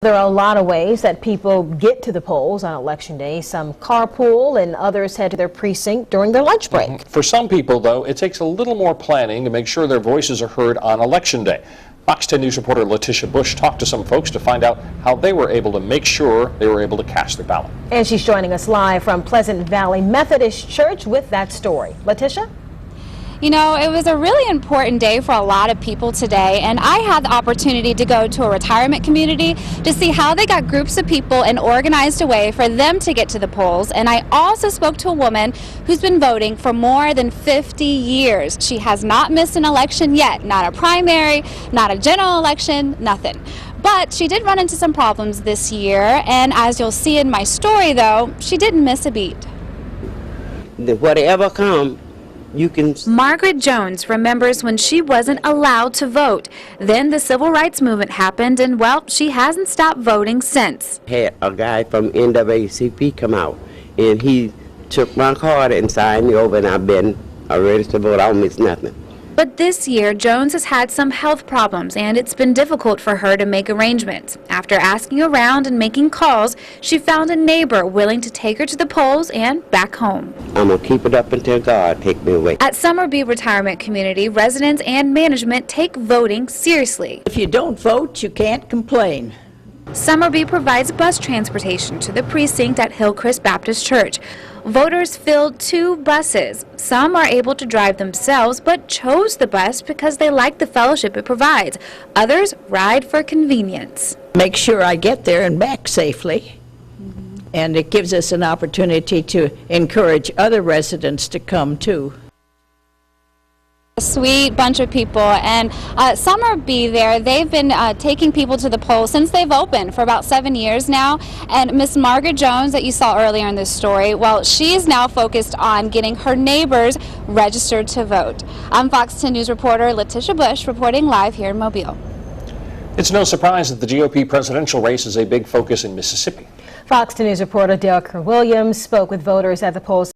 There are a lot of ways that people get to the polls on Election Day. Some carpool and others head to their precinct during their lunch break. For some people, though, it takes a little more planning to make sure their voices are heard on Election Day. Fox 10 News reporter Letisha talked to some folks to find out how they were able to make sure they were able to cast their ballot. And she's joining us live from Pleasant Valley Methodist Church with that story. Letisha? You know, it was a really important day for a lot of people today, and I had the opportunity to go to a retirement community to see how they got groups of people and organized a way for them to get to the polls. And I also spoke to a woman who's been voting for more than 50 years. She has not missed an election yet, not a primary, not a general election, nothing. But she did run into some problems this year, and as you'll see in my story, though, she didn't miss a beat. Whatever comes, you can. Margaret Jones remembers when she wasn't allowed to vote. Then the civil rights movement happened, and well, she hasn't stopped voting since. Had a guy from NAACP come out, and he took my card and signed me over, and I've been a registered voter. I don't miss nothing. But this year, Jones has had some health problems, and it's been difficult for her to make arrangements. After asking around and making calls, she found a neighbor willing to take her to the polls and back home. I'm going to keep it up until God takes me away. At Summerby Retirement Community, residents and management take voting seriously. If you don't vote, you can't complain. Summerby provides bus transportation to the precinct at Hillcrest Baptist Church. Voters filled 2 buses. Some are able to drive themselves, but chose the bus because they like the fellowship it provides. Others ride for convenience. Make sure I get there and back safely. And it gives us an opportunity to encourage other residents to come too. A sweet bunch of people, and Summerby there, they've been taking people to the polls since they've opened for about 7 years now. And Miss Margaret Jones that you saw earlier in this story, well, she's now focused on getting her neighbors registered to vote. I'm Fox 10 News reporter Letisha reporting live here in Mobile. It's no surprise that the GOP presidential race is a big focus in Mississippi. Fox 10 News reporter Dale Kerr-Williams spoke with voters at the polls.